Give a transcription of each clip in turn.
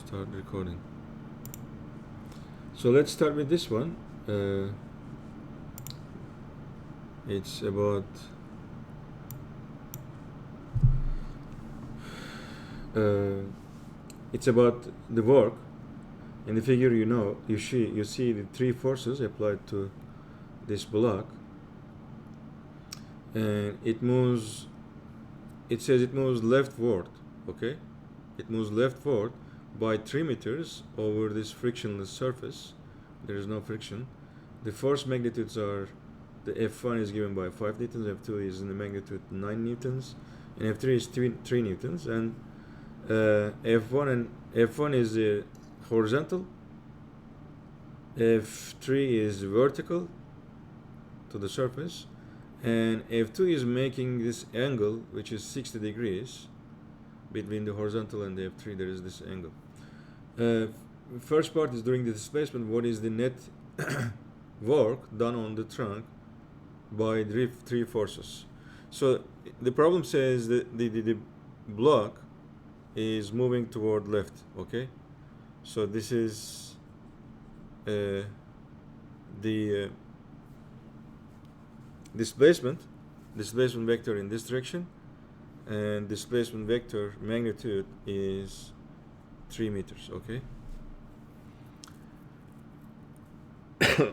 start recording. So let's start with this one. It's about the work. In the figure, you see the three forces applied to this block, and it says it moves leftward. Okay, it moves leftward by 3 meters over this frictionless surface. There is no friction. The force magnitudes are, the F1 is given by 5 newtons, F2 is in the magnitude 9 newtons, and F3 is 3 newtons, and F1 is horizontal, F3 is vertical to the surface, and F2 is making this angle which is 60 degrees between the horizontal and the F3. There is this angle. First part is during the displacement. What is the net work done on the trunk by the three forces? So the problem says that the block is moving toward left. Okay, so this is the displacement vector in this direction, and displacement vector magnitude is 3 meters. Okay.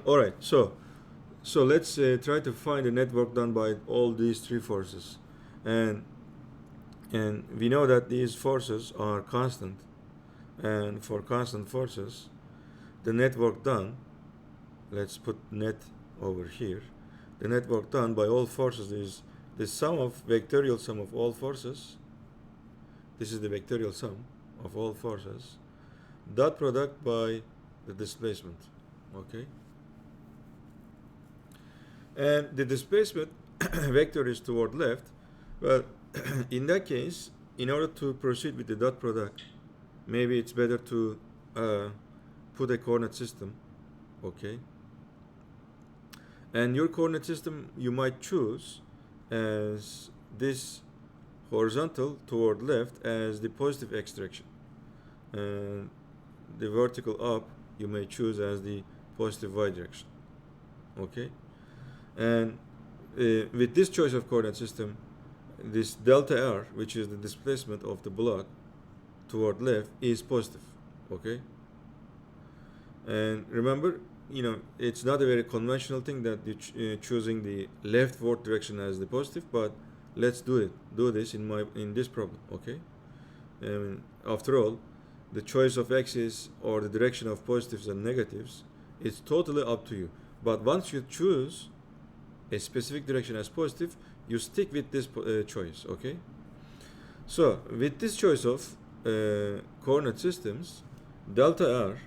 All right. So let's try to find the net work done by all these three forces, and we know that these forces are constant, and for constant forces, the net work done, let's put net over here, the net work done by all forces is the vectorial sum of all forces. This is the vectorial sum of all forces, dot product by the displacement. Okay, and the displacement vector is toward left. Well, in that case, in order to proceed with the dot product, maybe it's better to put a coordinate system. Okay, and your coordinate system you might choose as this horizontal toward left as the positive x direction, and the vertical up you may choose as the positive y direction. Okay, and with this choice of coordinate system, this delta r, which is the displacement of the block toward left, is positive. Okay, and remember, it's not a very conventional thing that you choosing the leftward direction as the positive, but let's do this in this problem. Okay, after all, the choice of axis or the direction of positives and negatives is totally up to you. But once you choose a specific direction as positive, you stick with this choice. Okay, so with this choice of coordinate systems, delta r,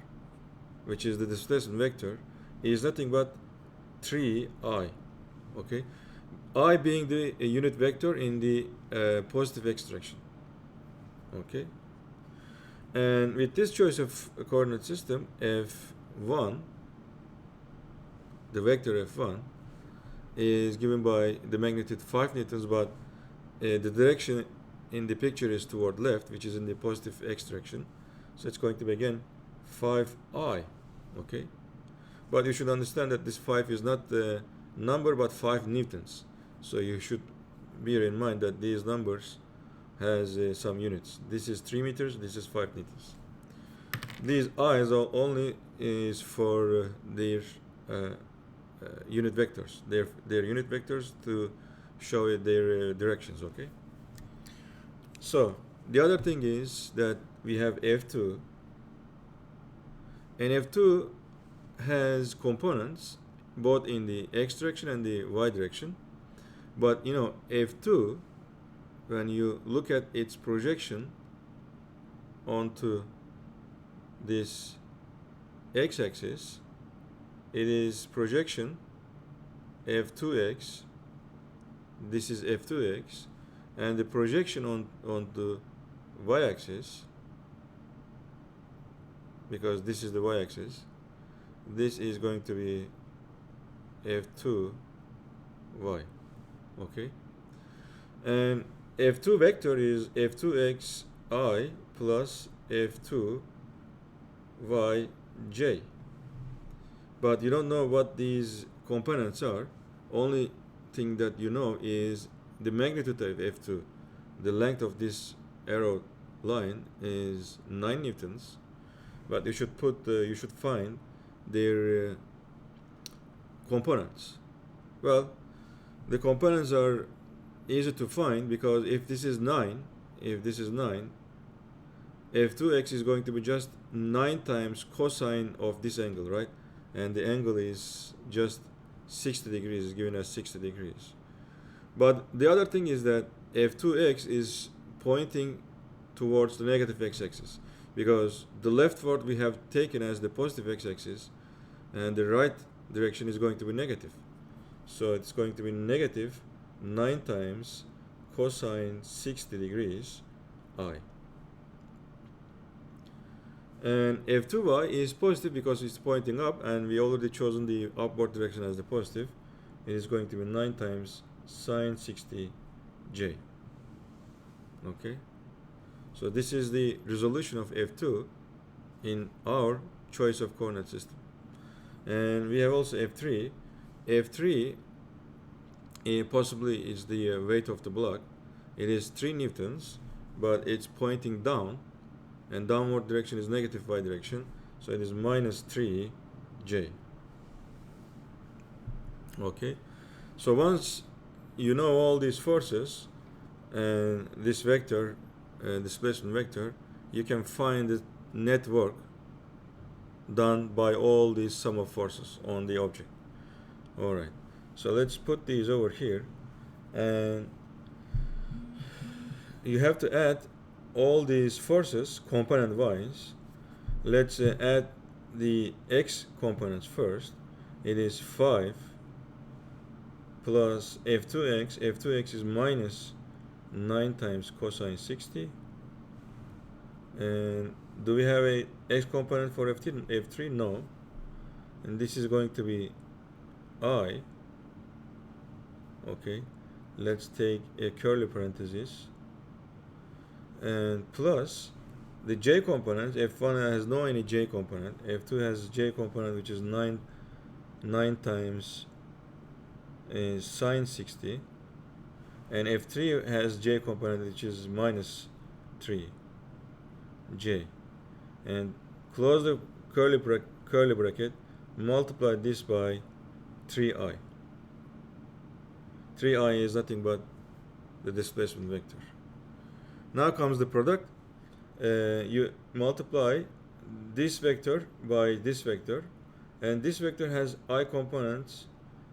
which is the displacement vector, is nothing but 3i. Okay, I being the unit vector in the positive x direction. Okay, and with this choice of coordinate system, f1, the vector f1, is given by the magnitude 5 newtons, but the direction in the picture is toward left, which is in the positive x direction. So it's going to be again 5i. Okay, but you should understand that this 5 is not the number but 5 newtons. So you should bear in mind that these numbers has some units. This is 3 meters, this is 5 meters. These i's are only is for their unit vectors. Their unit vectors to show their directions. Okay, so the other thing is that we have F2, and F2 has components both in the x direction and the y direction, but F2, when you look at its projection onto this x-axis, it is projection f2x, this is f2x, and the projection on the y-axis, because this is the y-axis, this is going to be f2y. Okay, and f2 vector is f2xi plus f2 y, j. But you don't know what these components are. Only thing that you know is the magnitude of F2. The length of this arrow line is 9 newtons, but you should find their components. Well, the components are easy to find because if this is 9, f2x is going to be just 9 times cosine of this angle, right? And the angle is just 60 degrees, is giving us 60 degrees. But the other thing is that f2x is pointing towards the negative x-axis, because the leftward we have taken as the positive x-axis, and the right direction is going to be negative. So it's going to be negative 9 times cosine 60 degrees I. And f2y is positive because it's pointing up, and we already chosen the upward direction as the positive. It is going to be 9 times sine 60 j. Okay, so this is the resolution of f2 in our choice of coordinate system. And we have also f3. f3 possibly is the weight of the block. It is 3 newtons, but it's pointing down, and downward direction is negative y direction, so it is minus 3 j. Okay, so once you know all these forces and this vector, displacement vector, you can find the net work done by all these sum of forces on the object. All right, so let's put these over here, and you have to add all these forces component wise. Let's add the x components first. It is 5 plus f2x. f2x is minus 9 times cosine 60. And do we have a x component for f3? No. And this is going to be I. Okay, let's take a curly parenthesis, and plus the j component. f1 has no any j component. f2 has j component, which is 9 times sine 60, and f3 has j component, which is minus 3 j. And close the curly bracket, multiply this by 3i. 3i is nothing but the displacement vector. Now comes the product. You multiply this vector by this vector, and this vector has I components,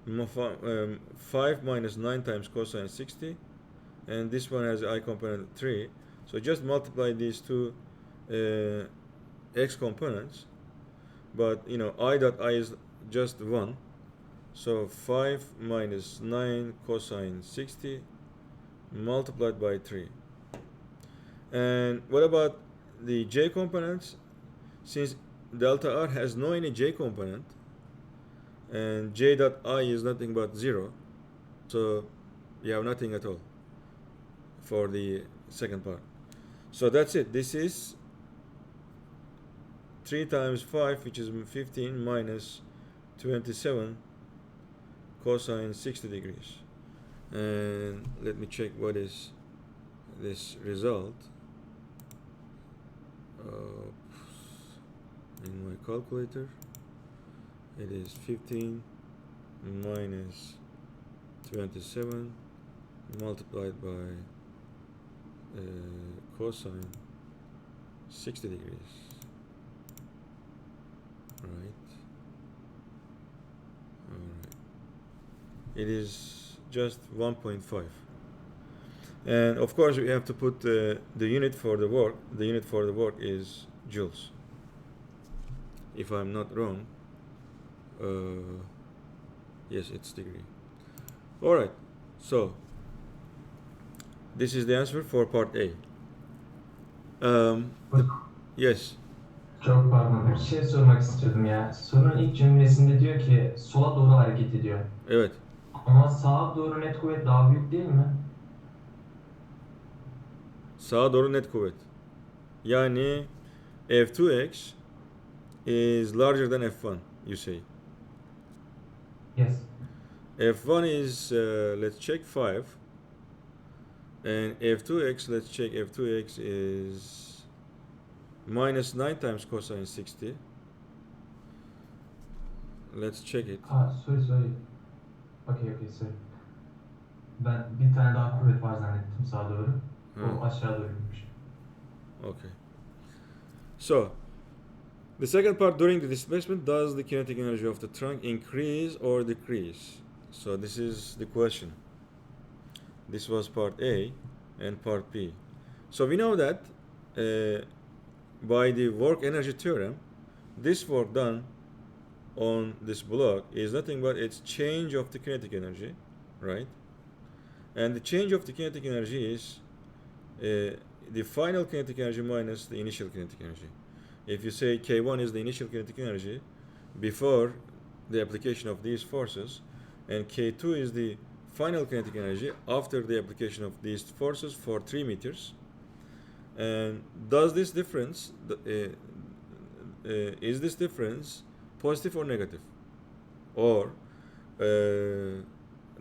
5 minus 9 times cosine 60, and this one has I component 3. So just multiply these two x components, but you know I dot I is just 1, so 5 minus 9 cosine 60 multiplied by 3. And what about the j components? Since delta r has no any j component, and j dot I is nothing but 0, so you have nothing at all for the second part. So that's it. This is 3 times 5, which is 15, minus 27 cosine 60 degrees. And let me check what is this result in my calculator. It is 15 minus 27 multiplied by cosine 60 degrees, right? All right, it is just 1.5. And of course we have to put the unit for the work. The unit for the work is joules, if I'm not wrong. Yes, it's degree. All right, so this is the answer for part A. Yes. Çok pardon, bir şey sormak istiyordum ya. Sorunun ilk cümlesinde diyor ki sola doğru hareket ediyor. Evet. Ama sağa doğru net kuvvet daha büyük değil mi? Sağa doğru net kuvvet. Yani f2x is larger than F1, you say. Yes. F1 is, let's check 5. And F2x, let's check, F2x is minus 9 times cosine 60. Let's check it. Sorry. Okay, sorry. Ben bir tane daha kuvvet var zannettim sağa doğru. O aşağı doğruymuş. Okay. So, the second part, during the displacement, does the kinetic energy of the trunk increase or decrease? So this is the question. This was part A and part B. So we know that by the work energy theorem, this work done on this block is nothing but its change of the kinetic energy, right? And the change of the kinetic energy is the final kinetic energy minus the initial kinetic energy. If you say K1 is the initial kinetic energy before the application of these forces, and K2 is the final kinetic energy after the application of these forces for 3 meters, and does this difference, is this difference positive or negative? Or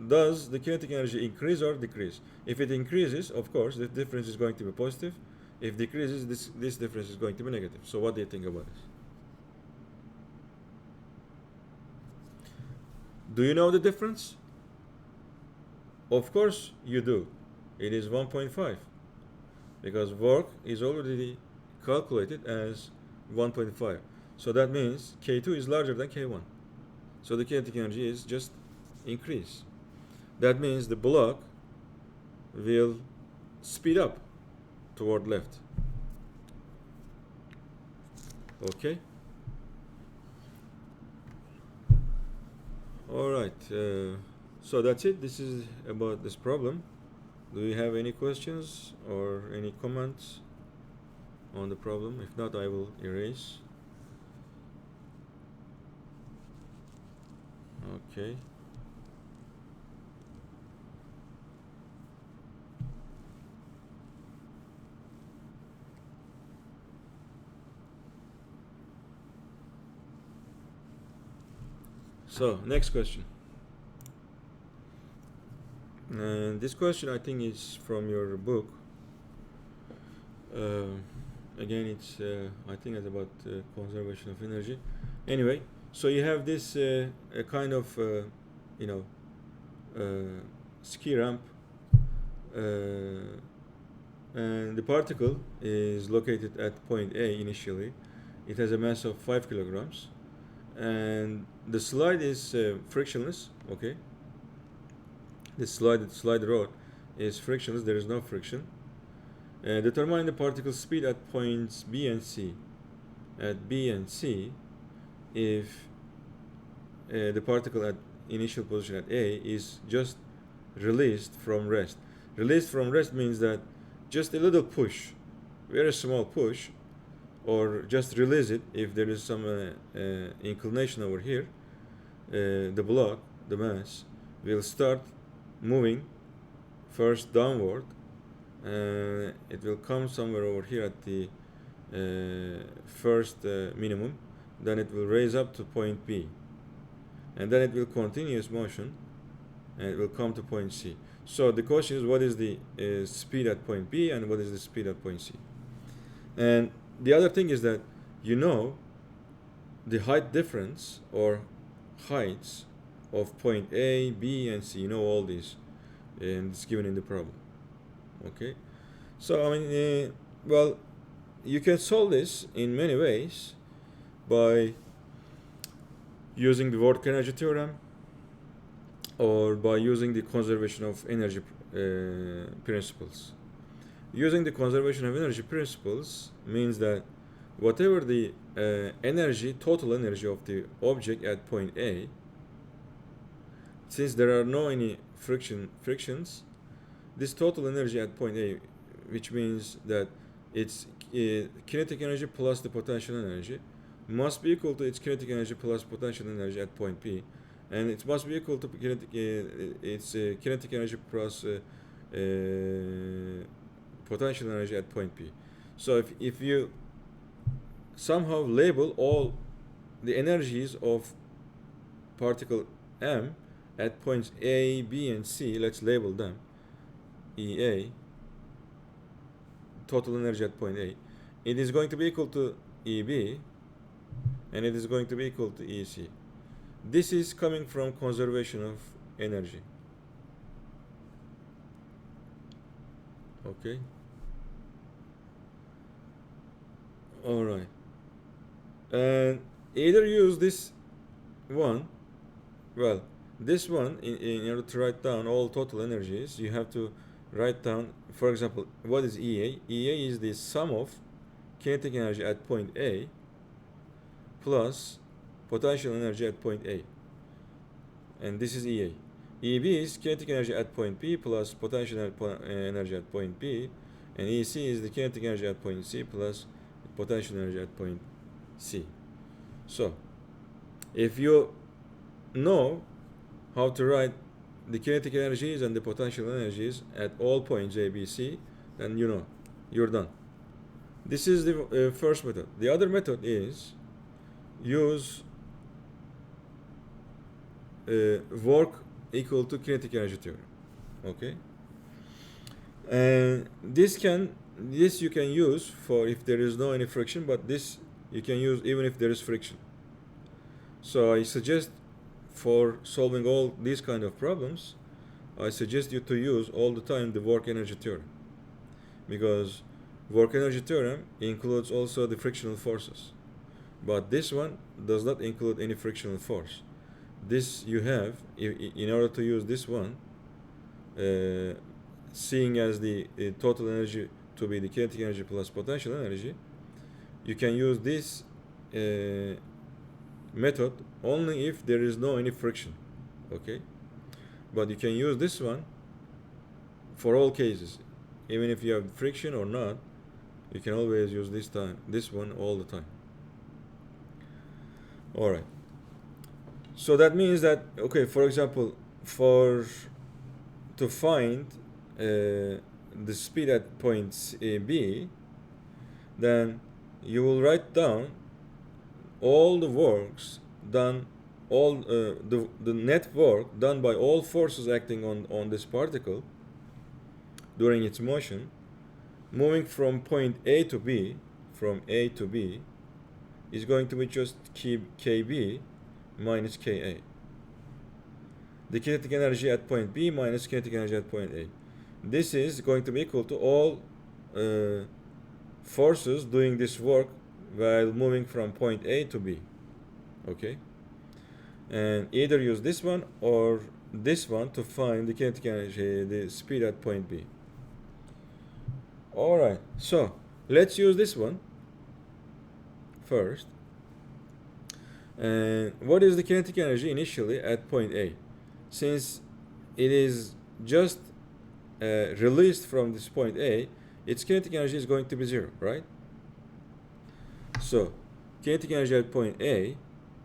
does the kinetic energy increase or decrease? If it increases, of course, the difference is going to be positive. If decreases, this difference is going to be negative. So what do you think about this? Do you know the difference? Of course you do. It is 1.5 because work is already calculated as 1.5. So that means K2 is larger than K1. So the kinetic energy is just increase. That means the block will speed up toward left. Okay. All right. So that's it. This is about this problem. Do you have any questions or any comments on the problem? If not, I will erase. Okay. So, next question. And this question, I think, is from your book. Again, it's I think it's about conservation of energy. Anyway, so you have this a kind of ski ramp, and the particle is located at point A initially. It has a mass of 5 kilograms, and the slide is frictionless. Okay. The slide road is frictionless. There is no friction. Determine the particle speed at points B and C. At B and C, if the particle at initial position at A is just released from rest. Released from rest means that just a little push, very small push, or just release it if there is some inclination over here, the block, the mass, will start moving first downward. It will come somewhere over here at the first minimum, then it will raise up to point B, and then it will continue its motion and it will come to point C. So the question is, what is the speed at point B and what is the speed at point C? And the other thing is that you know the height difference or heights of point A, B, and C. You know all these, and it's given in the problem. Okay, so I mean, well, you can solve this in many ways by using the work energy theorem or by using the conservation of energy principles. Using the conservation of energy principles means that whatever the total energy of the object at point A, since there are no any frictions, this total energy at point A, which means that its kinetic energy plus the potential energy, must be equal to its kinetic energy plus potential energy at point P, and it must be equal to its kinetic energy plus potential energy at point P. So if you somehow label all the energies of particle M at points A, B, and C, let's label them EA, total energy at point A, it is going to be equal to EB, and it is going to be equal to EC. This is coming from conservation of energy. Okay. All right. And either use this one, well, this one, in order to write down all total energies, you have to write down, for example, what is EA? EA is the sum of kinetic energy at point A plus potential energy at point A. And this is EA. EB is kinetic energy at point B plus potential energy at point B. And EC is the kinetic energy at point C plus potential energy at point C. So, if you know how to write the kinetic energies and the potential energies at all points A, B, C, then you know, you're done. This is the first method. The other method is use work equal to kinetic energy theorem. Okay, and this you can use for if there is no any friction, but this you can use even if there is friction. So I suggest, for solving all these kind of problems, I suggest you to use all the time the work energy theorem, because work energy theorem includes also the frictional forces, but this one does not include any frictional force. This you have, in order to use this one, seeing as the total energy to be the kinetic energy plus potential energy, you can use this method only if there is no any friction. Okay, but you can use this one for all cases, even if you have friction or not. You can always use this one all the time. All right. So that means that, okay, for example, to find the speed at point B, then you will write down all the works done, all the net work done by all forces acting on this particle during its motion, moving from point A to B, is going to be just KB minus Ka. The kinetic energy at point B minus kinetic energy at point A. This is going to be equal to all forces doing this work while moving from point A to B. Okay? And either use this one or this one to find the kinetic energy, the speed at point B. Alright, so let's use this one first. And what is the kinetic energy initially at point A? Since it is just released from this point A, its kinetic energy is going to be 0, right? So kinetic energy at point A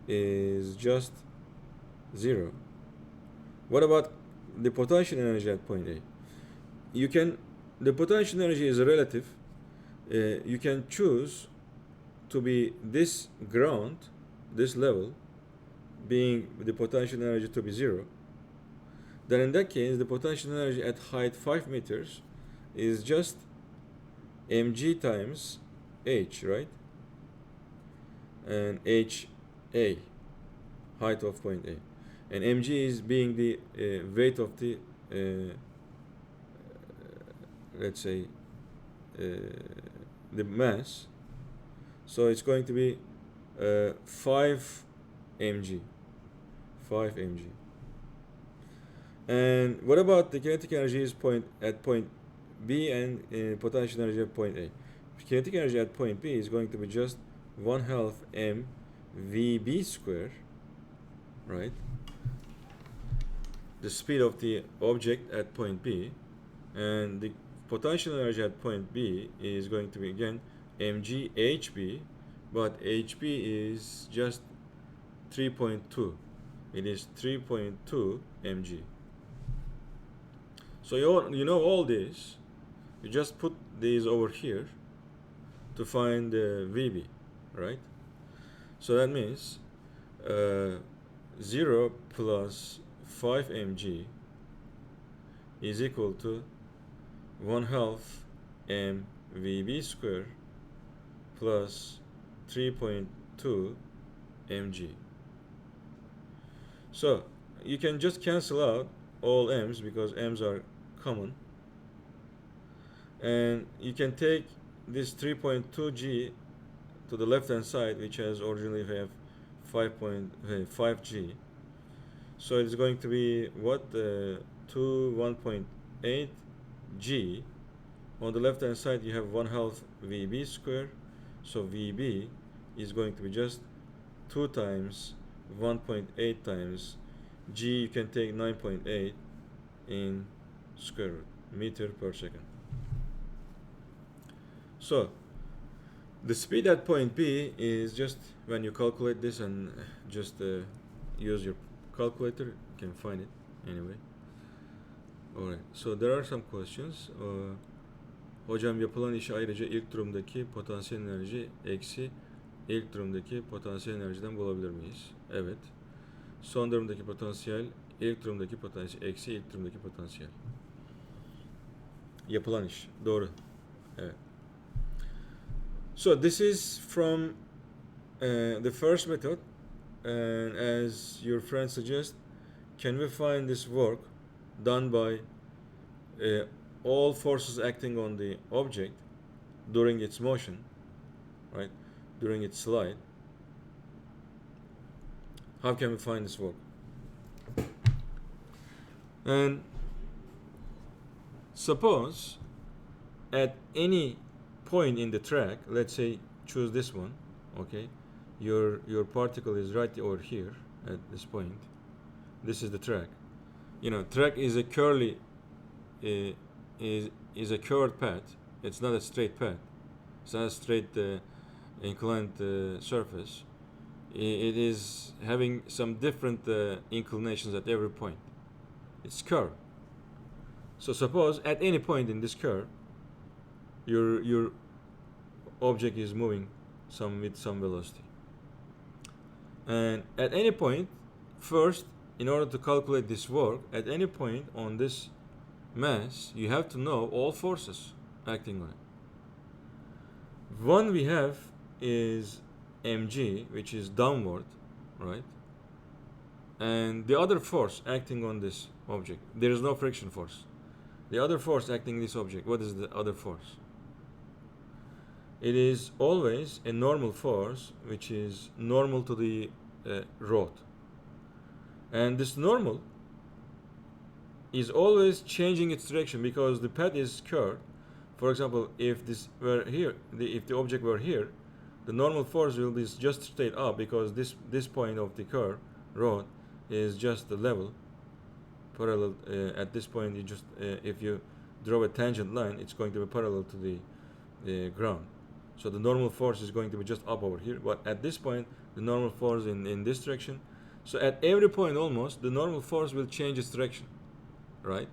is just 0. What about the potential energy at point A? The potential energy is relative. You can choose to be this ground, this level, being the potential energy to be 0. Then in that case, the potential energy at height 5 meters is just mg times h, right? And HA, height of point A. And mg is being the weight of the, let's say, the mass. So it's going to be 5 mg. And what about the kinetic energy is at point B and potential energy at point A? Kinetic energy at point B is going to be just 1/2 m VB square, right? The speed of the object at point B, and the potential energy at point B is going to be again mg HB, but HB is just 3.2. It is 3.2 mg. So you know all this. You just put these over here to find the VB, right? So that means 0 plus 5 mg is equal to 1/2 mvb square plus 3.2 mg. So you can just cancel out all m's because m's are common, and you can take this 3.2 g to the left hand side, which has originally have 5.5 g. So it's going to be what, 1.8 g. On the left hand side you have 1/2 vb square, so vb is going to be just 2 times 1.8 times g. You can take 9.8 in square root meter per second. So the speed at point B is, just when you calculate this and just use your calculator, you can find it anyway. Alright, so there are some questions. Hocam yapılan işi ayrıca ilk durumdaki potansiyel enerji eksi ilk durumdaki potansiyel enerjiden bulabilir miyiz? Evet. Son durumdaki potansiyel ilk durumdaki potansiyel eksi ilk durumdaki potansiyel. Yapılan iş. Doğru. Evet. So this is from the first method, and as your friend suggests, can we find this work done by all forces acting on the object during its motion, right, during its slide? How can we find this work? And suppose at any point in the track, let's say choose this one, okay, your particle is right over here at this point. This is the track. You know, track is a curly is a curved path. It's not a straight path. It's not a straight inclined surface. It is having some different inclinations at every point. It's curved. So suppose at any point in this curve, your object is moving with some velocity. And at any point, first, in order to calculate this work, at any point on this mass, you have to know all forces acting on it. One we have is mg, which is downward, right? And the other force acting on this object, there is no friction force. The other force acting this object, what is the other force? It is always a normal force, which is normal to the rod. And this normal is always changing its direction because the path is curved. For example, if this were here, if the object were here, the normal force will be just straight up because this point of the curve rod is just the level parallel. At this point, you just if you draw a tangent line, it's going to be parallel to the ground. So the normal force is going to be just up over here. But at this point, the normal force in this direction. So at every point almost, the normal force will change its direction, right?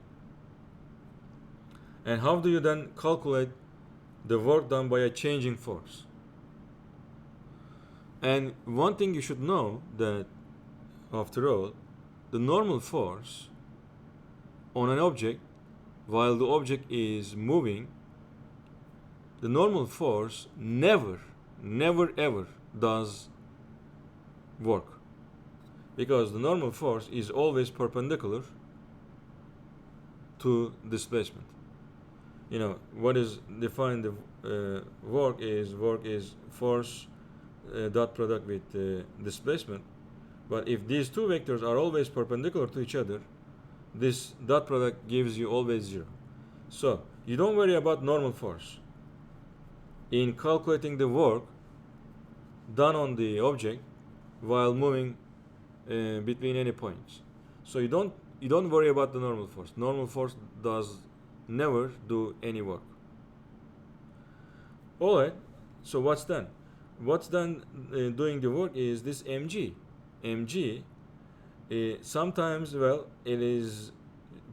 And how do you then calculate the work done by a changing force? And one thing you should know, that after all, the normal force on an object while the object is moving, the normal force never ever does work, because the normal force is always perpendicular to displacement. You know what is defined the work is force dot product with displacement. But if these two vectors are always perpendicular to each other, this dot product gives you always zero. So you don't worry about normal force in calculating the work done on the object while moving between any points. So you don't worry about the normal force. Normal force does never do any work. All right. So what's done? What's done doing the work is this mg. Mg sometimes, well, it is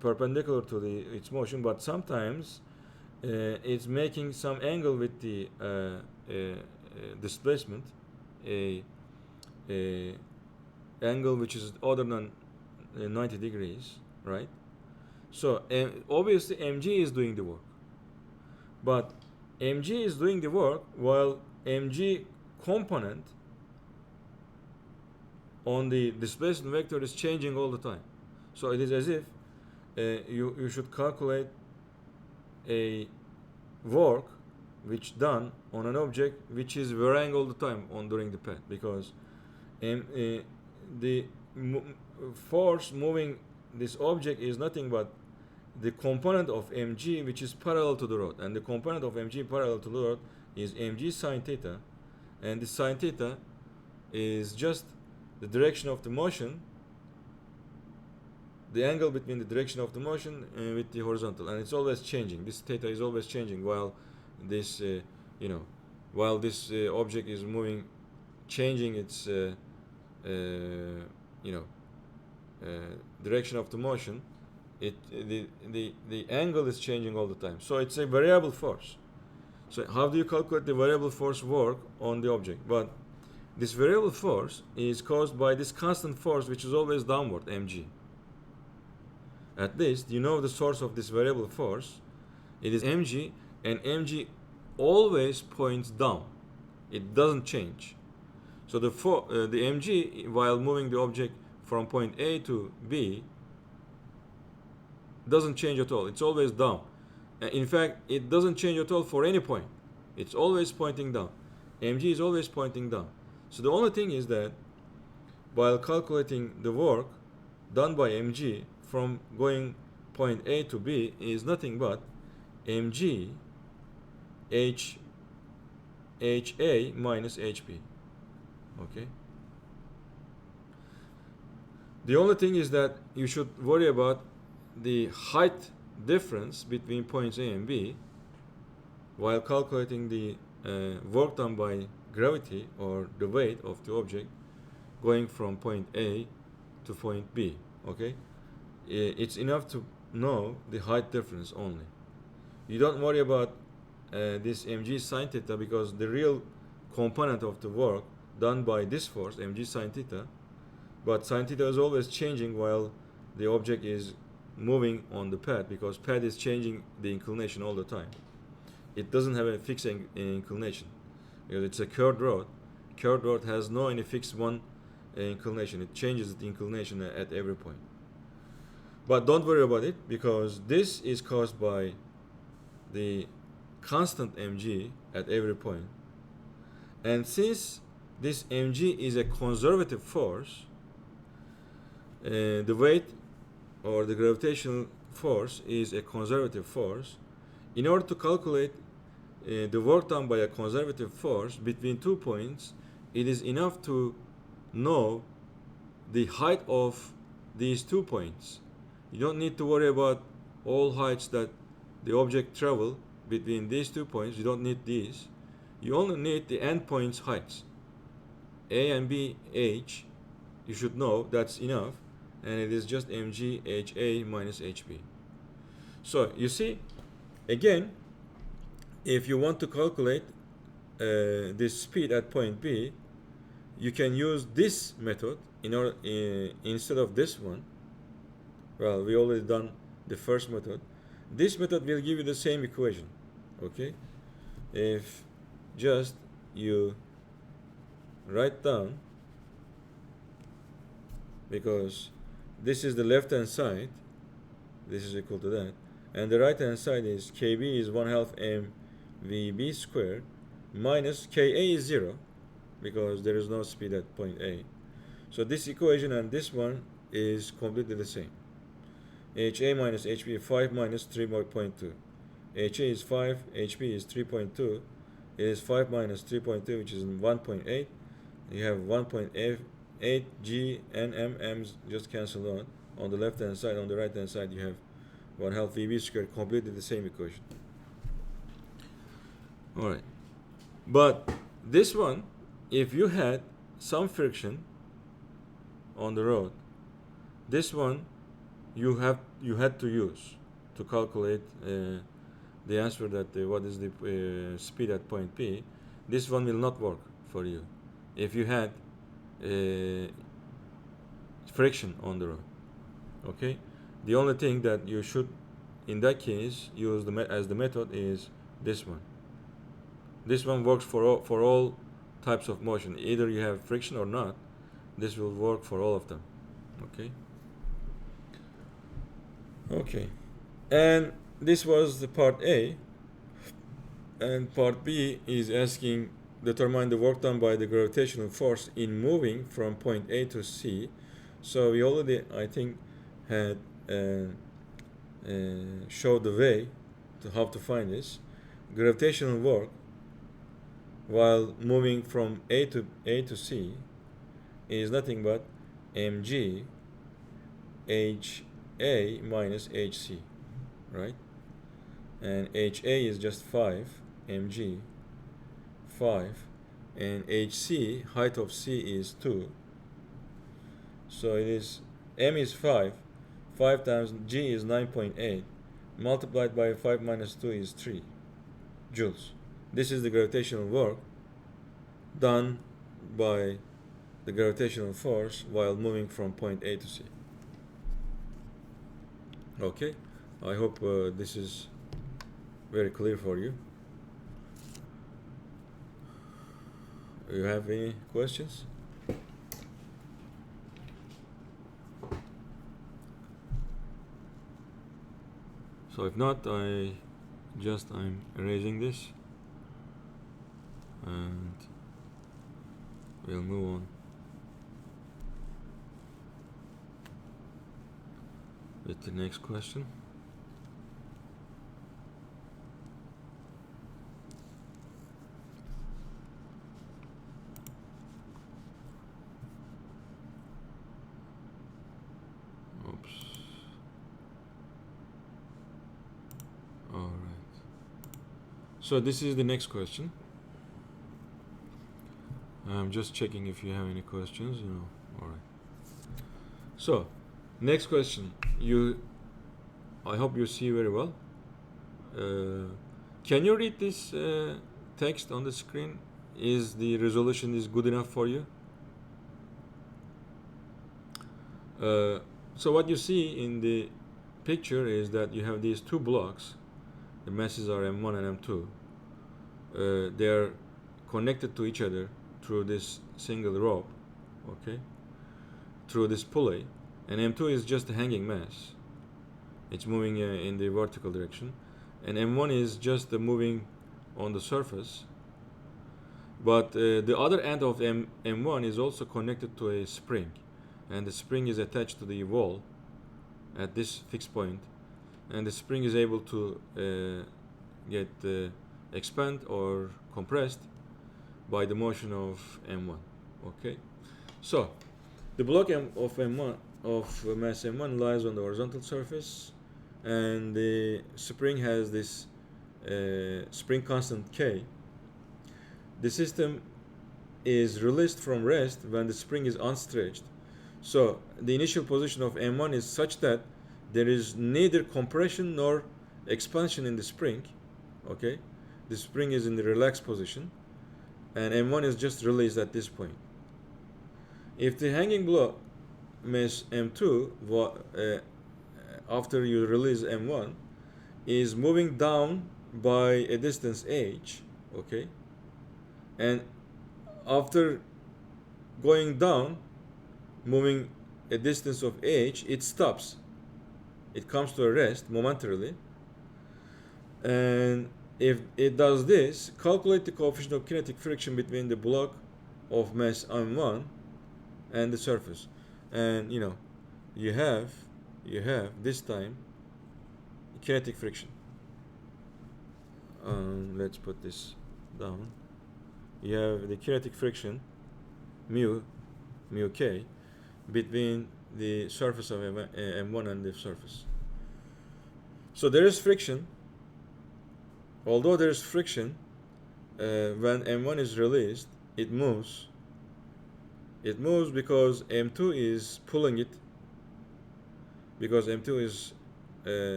perpendicular to its motion, but sometimes it's making some angle with the displacement, angle which is other than 90 degrees, right? So obviously mg is doing the work, but mg is doing the work while mg component on the displacement vector is changing all the time. So it is as if you should calculate a work which done on an object which is varying all the time on during the path, because the force moving this object is nothing but the component of mg which is parallel to the rod, and the component of mg parallel to the rod is mg sine theta, and the sine theta is just the direction of the motion, the angle between the direction of the motion with the horizontal, and it's always changing. This theta is always changing while this while this object is moving, changing its direction of the motion. The angle is changing all the time, so it's a variable force. So how do you calculate the variable force work on the object? But this variable force is caused by this constant force which is always downward, mg. At least you know the source of this variable force. It is mg, and mg always points down. It doesn't change. So the mg while moving the object from point A to B doesn't change at all. It's always down. In fact, it doesn't change at all for any point. It's always pointing down. mg is always pointing down. So the only thing is that while calculating the work done by mg from going point A to B is nothing but mg ha minus hb. Okay. The only thing is that you should worry about the height difference between points A and B while calculating the work done by gravity or the weight of the object going from point A to point B. Okay, it's enough to know the height difference only. You don't worry about this mg sine theta, because the real component of the work done by this force, mg sine theta, but sine theta is always changing while the object is moving on the pad, because pad is changing the inclination all the time. It doesn't have a fixed inclination because it's a curved rod. Curved rod has no any fixed one inclination. It changes the inclination at every point. But don't worry about it, because this is caused by the constant mg at every point. And since this mg is a conservative force, the weight or the gravitational force is a conservative force. In order to calculate the work done by a conservative force between 2 points, it is enough to know the height of these 2 points. You don't need to worry about all heights that the object travel between these 2 points. You don't need these. You only need the endpoints heights. A and B h, you should know that's enough, and it is just mg ha minus hb. So you see, again, if you want to calculate this speed at point B, you can use this method instead of this one. Well, we already done the first method. This method will give you the same equation. Okay, if just you write down, because this is the left hand side, this is equal to that, and the right hand side is kb is 1/2 mvb squared minus ka is 0, because there is no speed at point A. So this equation and this one is completely the same. ha minus hb 5 minus 3.2. ha is 5, hb is 3.2. It is 5 minus 3.2, which is 1.8. You have 1.8 g and m's just cancel out on the left hand side. On the right hand side you have 1/2 vb squared, completely the same equation. Alright, but this one, if you had some friction on the road, this one you had to use to calculate the answer that what is the speed at point P. This one will not work for you if you had friction on the rod. Okay, the only thing that you should in that case use as the method is this one. This one works for all types of motion. Either you have friction or not, this will work for all of them. Okay, and this was the part A, and part B is asking determine the work done by the gravitational force in moving from point A to C. So we already, I think, had showed the way to how to find this. Gravitational work while moving from A to C is nothing but mg HA minus HC, right? And HA is just 5 mg 5, and HC, height of C, is 2. So it is m is 5 times g is 9.8 multiplied by 5 minus 2 is 3 joules. This is the gravitational work done by the gravitational force while moving from point A to C. Okay, I hope this is very clear for you. You have any questions? So if not, I'm erasing this and we'll move on with the next question. Oops. All right. So this is the next question. I'm just checking if you have any questions. All right. So, next question. I hope you see very well. Can you read this text on the screen? Is the resolution good enough for you? So what you see in the picture is that you have these two blocks. The masses are M1 and M2. They are connected to each other through this single rope, okay, through this pulley, and M2 is just a hanging mass. It's moving in the vertical direction, and M1 is just moving on the surface. But the other end of M1 is also connected to a spring, and the spring is attached to the wall at this fixed point, and the spring is able to get expand or compressed by the motion of M1. Okay, so the block of M1 of mass M1 lies on the horizontal surface, and the spring has this spring constant K. The system is released from rest when the spring is unstretched. So the initial position of M1 is such that there is neither compression nor expansion in the spring. Okay, the spring is in the relaxed position, and M1 is just released at this point. If the hanging block mass M2 after you release M1 is moving down by a distance h, okay, and after going down, moving a distance of h, it stops. It comes to a rest momentarily. And if it does this, calculate the coefficient of kinetic friction between the block of mass M1 and the surface. And you have this time kinetic friction. Let's put this down. You have the kinetic friction mu k between the surface of M1 and the surface. So there is friction. Although there is friction, when M1 is released, it moves. It moves because M2 is pulling it, because M2 is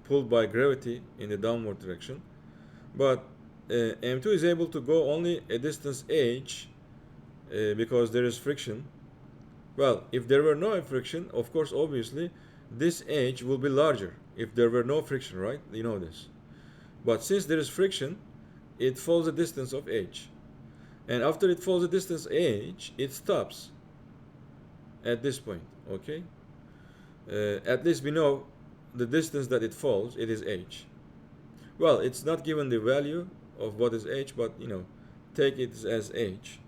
pulled by gravity in the downward direction. But M2 is able to go only a distance h because there is friction, Well, if there were no friction, of course, obviously, this h will be larger if there were no friction, right? You know this. But since there is friction, it falls a distance of h. And after it falls a distance h, it stops at this point, okay? At least we know the distance that it falls, it is h. Well, it's not given the value of what is h, but take it as h.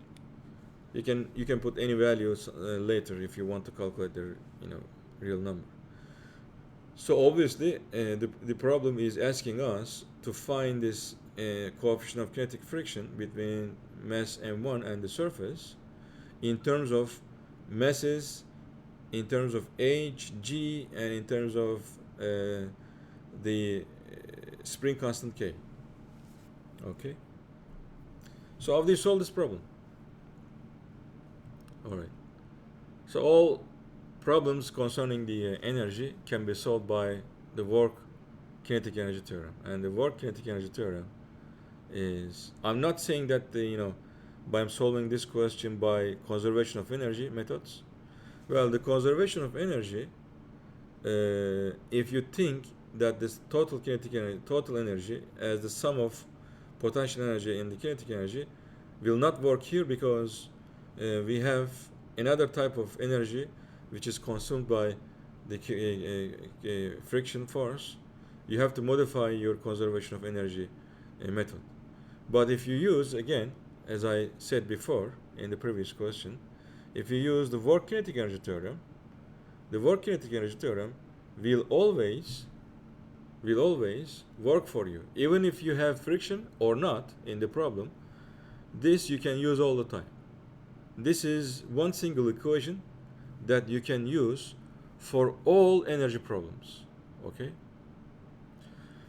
You can put any values later if you want to calculate the real number. So obviously the problem is asking us to find this coefficient of kinetic friction between mass m1 and the surface in terms of masses, in terms of h, g, and in terms of the spring constant k. Okay. So how do you solve this problem? All right. So all problems concerning the energy can be solved by the work kinetic energy theorem. And the work kinetic energy theorem is, I'm not saying that by solving this question by conservation of energy methods. Well, the conservation of energy, if you think that this total kinetic energy, total energy as the sum of potential energy and the kinetic energy will not work here, because we have another type of energy which is consumed by the friction force. You have to modify your conservation of energy method. But if you use, again, as I said before in the previous question, if you use the work kinetic energy theorem, the work kinetic energy theorem will always work for you, even if you have friction or not in the problem. This you can use all the time. This is one single equation that you can use for all energy problems. Okay.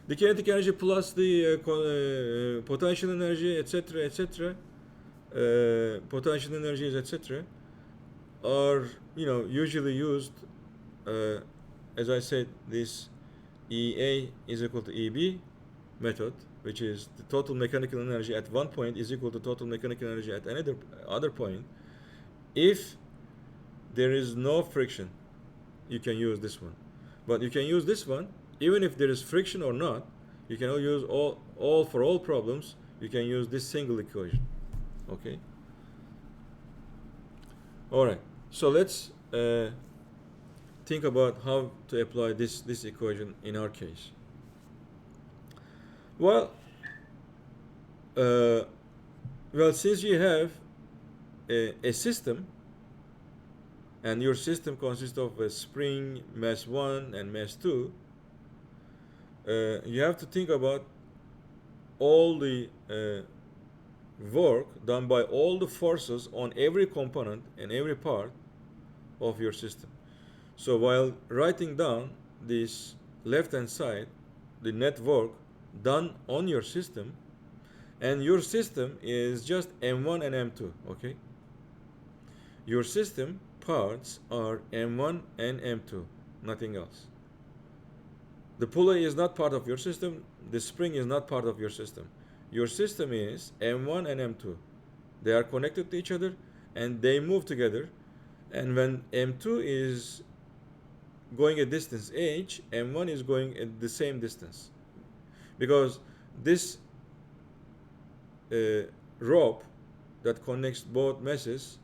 The kinetic energy plus the potential energy, etc., etc., potential energies, etc., are usually used. As I said, this EA is equal to EB method, which is the total mechanical energy at one point is equal to total mechanical energy at another other point. If there is no friction, you can use this one. But you can use this one even if there is friction or not. You can use all for all problems. You can use this single equation. Okay. All right. So let's think about how to apply this equation in our case. Well, since you have a system, and your system consists of a spring, mass 1 and mass 2, you have to think about all the work done by all the forces on every component and every part of your system. So while writing down this left hand side, the net work done on your system, and your system is just M1 and M2, okay? Your system parts are M1 and M2, nothing else. The pulley is not part of your system, the spring is not part of your system. Your system is M1 and M2. They are connected to each other and they move together, and when M2 is going a distance h, M1 is going at the same distance, because this rope that connects both masses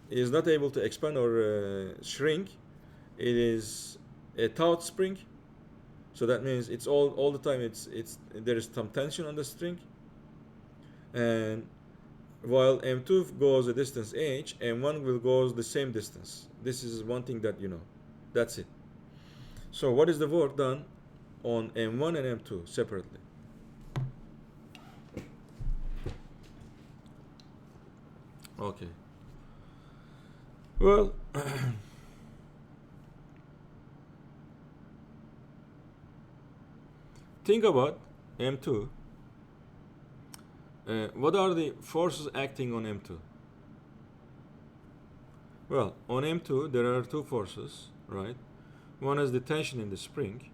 is not able to expand or shrink. It is a taut spring, so that means it's all the time there is some tension on the string. And while M2 goes a distance h, M1 will go the same distance. This is one thing that you know. That's it. So what is the work done on M1 and M2 separately? Okay. Well, think about M2. What are the forces acting on M2? Well, on M2 there are two forces, right? One is the tension in the spring.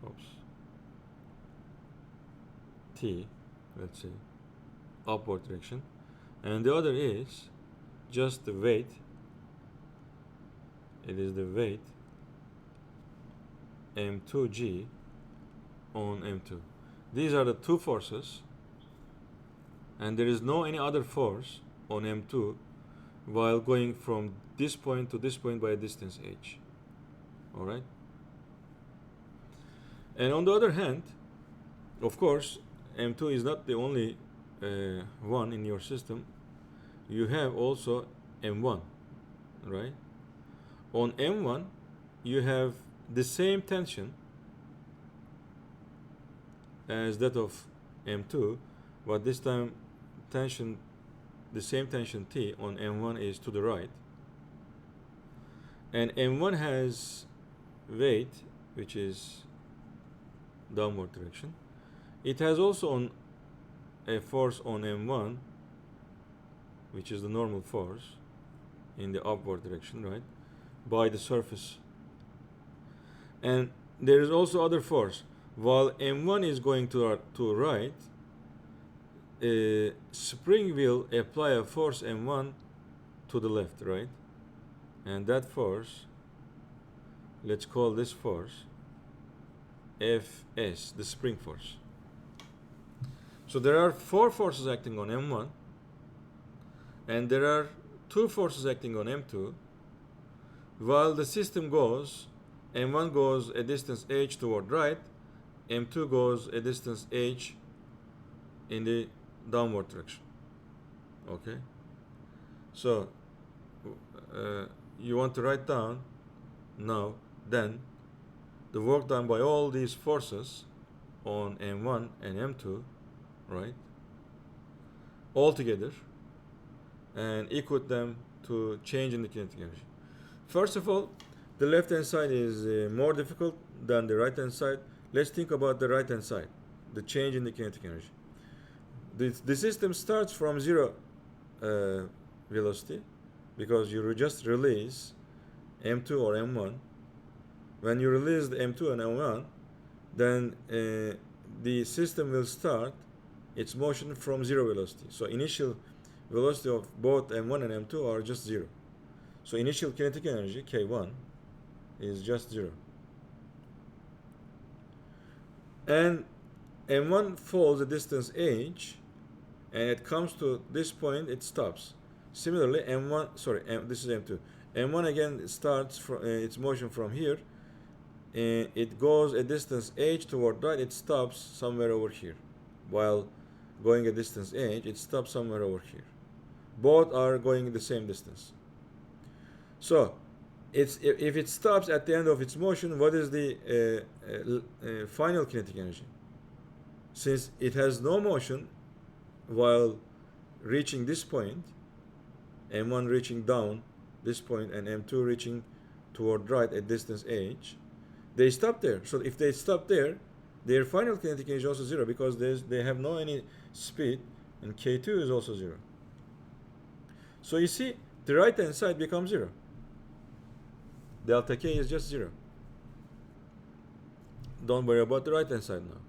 Oops. T. let's say, upward direction, and the other is just the weight. It is the weight m2g on m2. These are the two forces, and there is no any other force on m2 while going from this point to this point by a distance h. All right. And on the other hand, of course, m2 is not the only one in your system. You have also m1, right? On m1, you have the same tension as that of m2, but this time tension, the same tension T on m1 is to the right, and m1 has weight which is downward direction. It has also a force on m1 which is the normal force in the upward direction, right, by the surface. And there is also other force. While m1 is going to right, a spring will apply a force m1 to the left, right? And that force, let's call this force Fs, the spring force. So there are four forces acting on m1, and there are two forces acting on m2. While the system goes, m1 goes a distance h toward right, m2 goes a distance h in the downward direction. Okay? So you want to write down now then the work done by all these forces on m1 and m2, right, all together, and equate them to change in the kinetic energy. First of all, the left hand side is more difficult than the right hand side. Let's think about the right hand side, the change in the kinetic energy. The system starts from zero velocity because you just release m2 or m1. When you release the m2 and m1, then the system will start its motion from zero velocity. So initial velocity of both m1 and m2 are just zero. So initial kinetic energy, K1, is just zero. And m1 falls a distance h, and it comes to this point, it stops. Similarly, this is m2. m1 again starts from its motion from here, and it goes a distance h toward right, it stops somewhere over here. While going a distance h, it stops somewhere over here. Both are going the same distance. So, if it stops at the end of its motion, what is the final kinetic energy? Since it has no motion while reaching this point, m1 reaching down this point and m2 reaching toward right at distance h, they stop there. So if they stop there, their final kinetic energy is also zero because they have no any speed, and K2 is also zero. So you see, the right hand side becomes zero. Delta K is just zero. Don't worry about the right hand side now.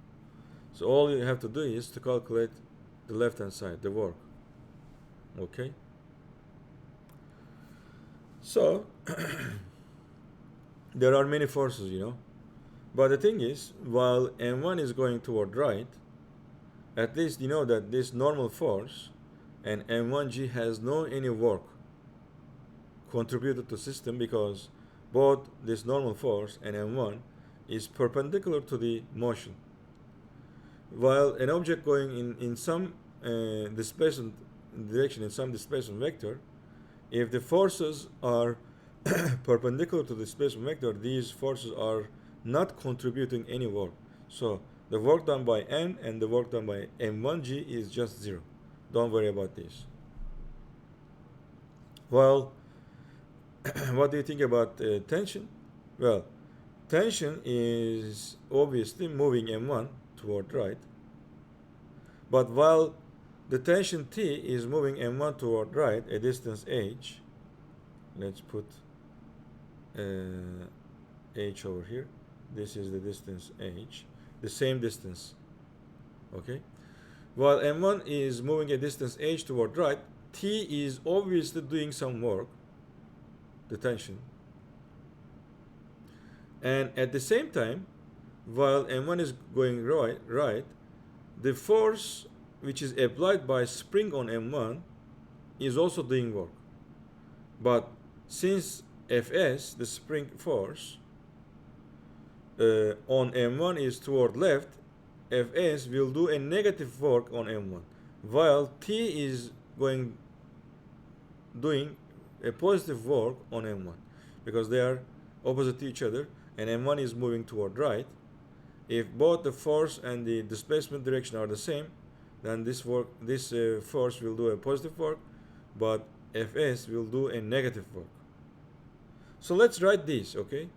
So all you have to do is to calculate the left hand side, the work. Okay? So there are many forces, but the thing is, while m1 is going toward right, at least you know that this normal force and m1g has no any work contributed to system because both this normal force and m1 is perpendicular to the motion. While an object going in some displacement direction, in some displacement vector, if the forces are perpendicular to the displacement vector, these forces are not contributing any work. So the work done by n and the work done by m1g is just zero. Don't worry about this. Well, what do you think about tension? Well, tension is obviously moving m1 toward right, but while the tension T is moving m1 toward right a distance h, let's put h over here, this is the distance h, the same distance, okay? while m1 is moving a distance h toward right, t is obviously doing some work, the tension. And at the same time, while m1 is going right, the force which is applied by spring on m1 is also doing work. But since Fs, the spring force, on m1 is toward left, Fs will do a negative work on m1, while T is doing a positive work on m1, because they are opposite to each other, and m1 is moving toward right. If both the force and the displacement direction are the same, then this force will do a positive work, but Fs will do a negative work. So let's write this, okay?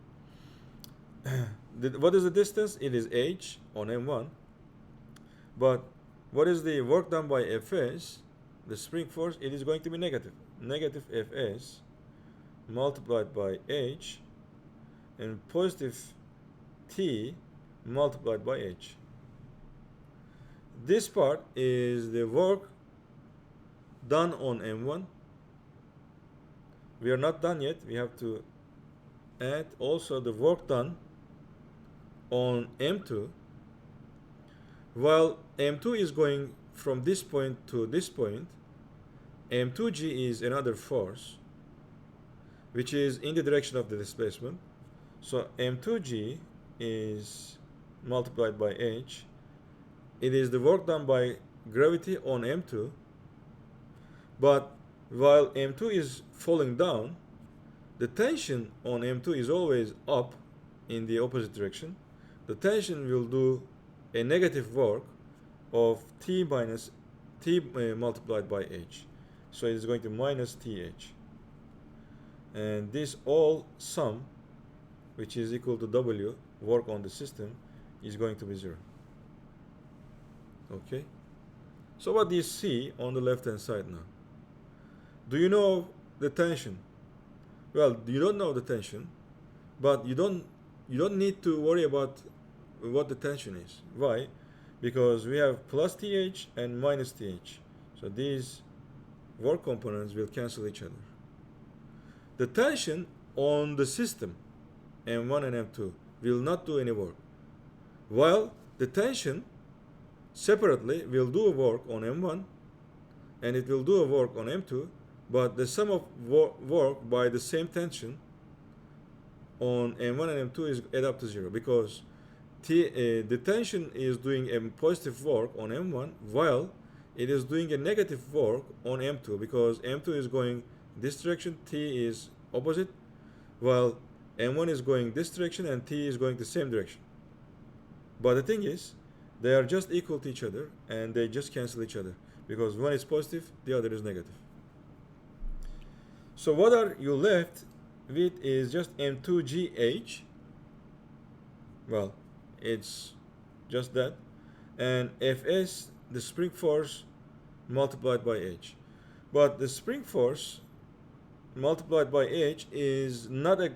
What is the distance? It is h on m1. But what is the work done by Fs, the spring force? It is going to be negative. Negative Fs multiplied by h, and positive T multiplied by h. This part is the work done on m1. We are not done yet. We have to add also the work done on m2. While m2 is going from this point to this point, m2g is another force which is in the direction of the displacement. So m2g is multiplied by h. It is the work done by gravity on m2. But while m2 is falling down, the tension on m2 is always up in the opposite direction. The tension will do a negative work of T minus T multiplied by h. So it is going to minus TH. And this all sum, which is equal to W, work on the system, is going to be 0. Okay? So what do you see on the left hand side now? Do you know the tension? Well, you don't know the tension, but you don't need to worry about what the tension is. Why? Because we have plus TH and minus TH. So these work components will cancel each other. The tension on the system, M1 and M2, will not do any work, while the tension separately will do a work on M1 and it will do a work on M2, but the sum of work by the same tension on M1 and M2 is add up to 0, because the tension is doing a positive work on M1 while it is doing a negative work on M2, because M2 is going this direction, T is opposite, while M1 is going this direction and T is going the same direction. But the thing is, they are just equal to each other and they just cancel each other, because one is positive, the other is negative. So what are you left with is just M2GH. Well, it's just that, and Fs, the spring force multiplied by h. But the spring force multiplied by h is not a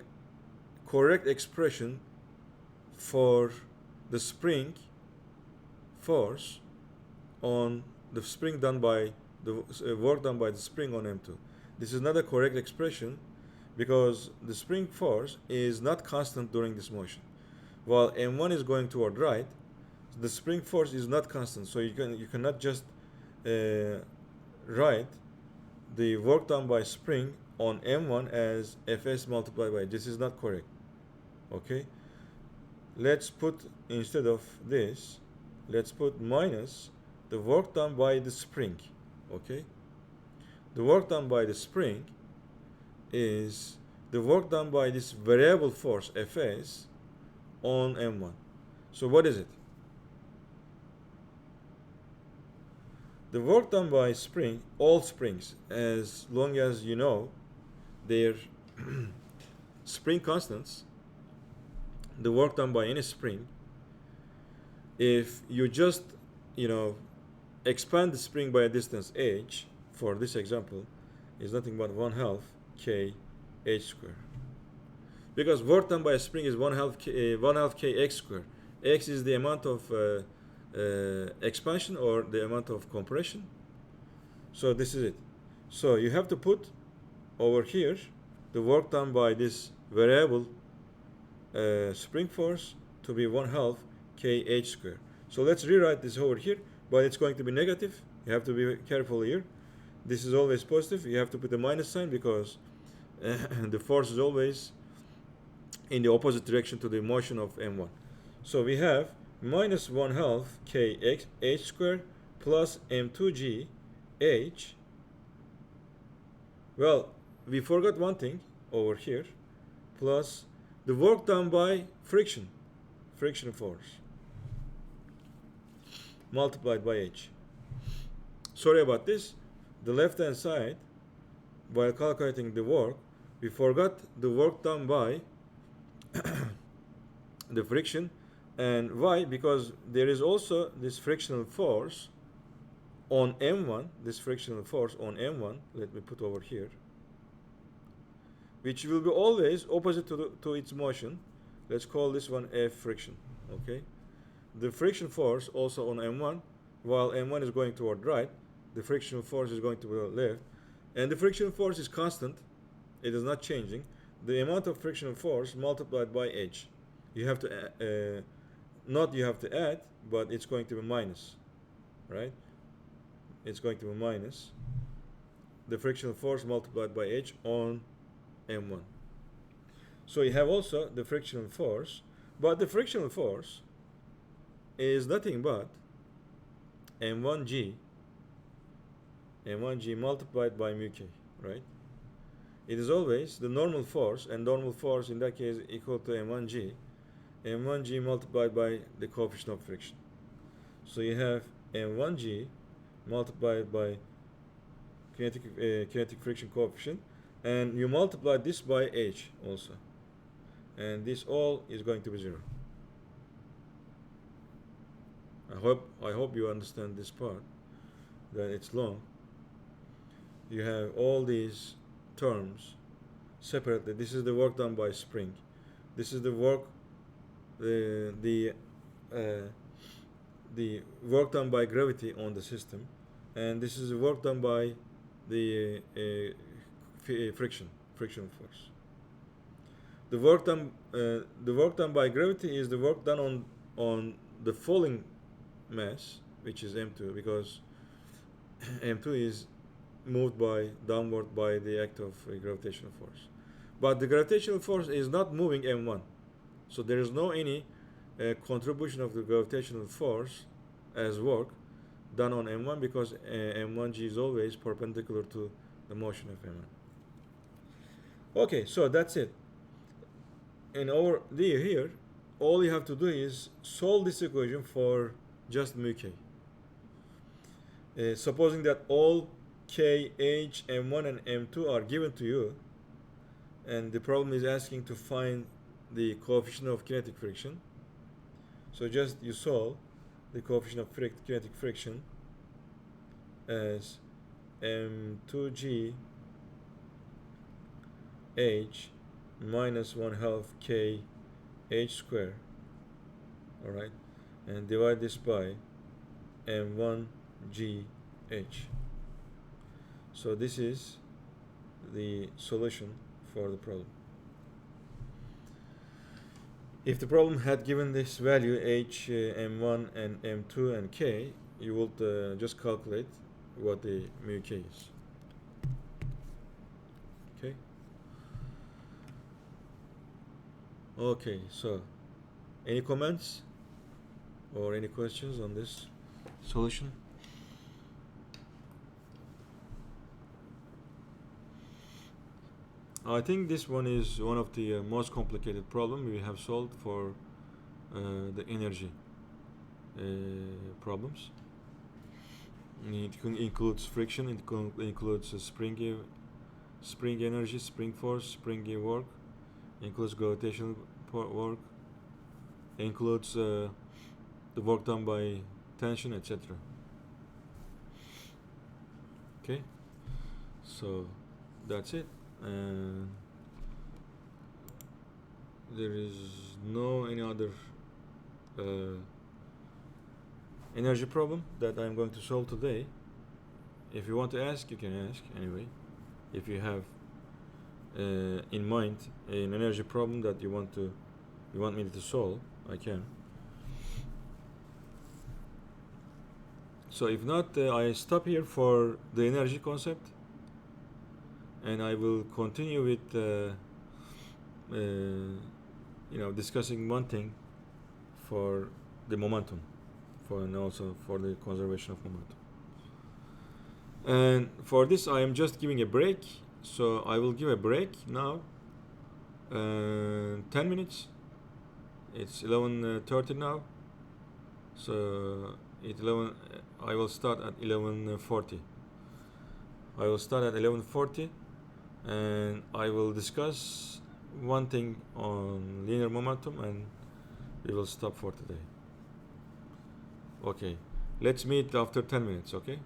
correct expression for the spring force on the spring done by the work done by the spring on M2. This is not a correct expression because the spring force is not constant during this motion. While M1 is going toward right, the spring force is not constant. So you cannot just write the work done by spring on M1 as Fs multiplied by. This is not correct. Okay? Let's put, instead of this, let's put minus the work done by the spring. Okay? The work done by the spring is the work done by this variable force Fs on M1. So what is it? The work done by spring, all springs, as long as you know their spring constants, the work done by any spring, if you just, expand the spring by a distance h, for this example, is nothing but 1/2 k h square. Because work done by a spring is 1/2 k x square. X is the amount of expansion or the amount of compression. So this is it. So you have to put over here the work done by this variable spring force to be 1/2 kh square. So let's rewrite this over here, but it's going to be negative. You have to be careful here. This is always positive. You have to put a minus sign because the force is always in the opposite direction to the motion of m1. So we have minus 1/2 kh h square plus m2g h. Well, we forgot one thing over here, plus the work done by friction force, multiplied by h. Sorry about this. The left hand side, while calculating the work, we forgot the work done by the friction. And why? Because there is also this frictional force on m1, this frictional force on m1, let me put over here, which will be always opposite to its motion. Let's call this one F friction, okay? The friction force also on m1, while m1 is going toward right, the frictional force is going to the left, and the friction force is constant, it is not changing. The amount of frictional force multiplied by h. You have to not you have to add, but it's going to be minus, right? It's going to be minus the frictional force multiplied by h on m1. So you have also the frictional force, but the frictional force is nothing but m1g multiplied by mu k, right? It is always the normal force, and normal force in that case equal to m1g multiplied by the coefficient of friction. So you have m1g multiplied by kinetic friction coefficient, and you multiply this by h also, and this all is going to be 0. I hope you understand this part, that it's long. You have all these terms separately. This is the work done by spring. This is the work the work done by gravity on the system, and this is the work done by the friction force. The work done by gravity is the work done on the falling mass, which is m2, because m2 is moved downward by the act of gravitational force. But the gravitational force is not moving m1, so there is no any contribution of the gravitational force as work done on m1, because m1g is always perpendicular to the motion of m1. Okay, so that's it. And over here, all you have to do is solve this equation for just mu k. Supposing that all k, h, m1, and m2 are given to you, and the problem is asking to find the coefficient of kinetic friction. So just you solve the coefficient of kinetic friction as m2g h minus 1/2 k h square, all right, and divide this by m1g h. So this is the solution for the problem. If the problem had given this value h, m1, and m2, and k, you would just calculate what the mu k is. Okay. Okay, so any comments or any questions on this solution? I think this one is one of the most complicated problem we have solved for the energy problems. It includes friction, it includes spring energy, spring force, spring work, includes gravitational work, includes the work done by tension, etc. Okay, so that's it. And there is no any other energy problem that I'm going to solve today. If you want to ask, you can ask anyway. If you have in mind an energy problem that you want me to solve, I can. So if not, I stop here for the energy concept, and I will continue with discussing one thing for the momentum, and also for the conservation of momentum. And for this, I am just giving a break. So I will give a break now. 10 minutes. It's 11:30 now. So I will start at 11:40. I will start at 11:40, and I will discuss one thing on linear momentum, and we will stop for today. Okay, let's meet after 10 minutes, okay?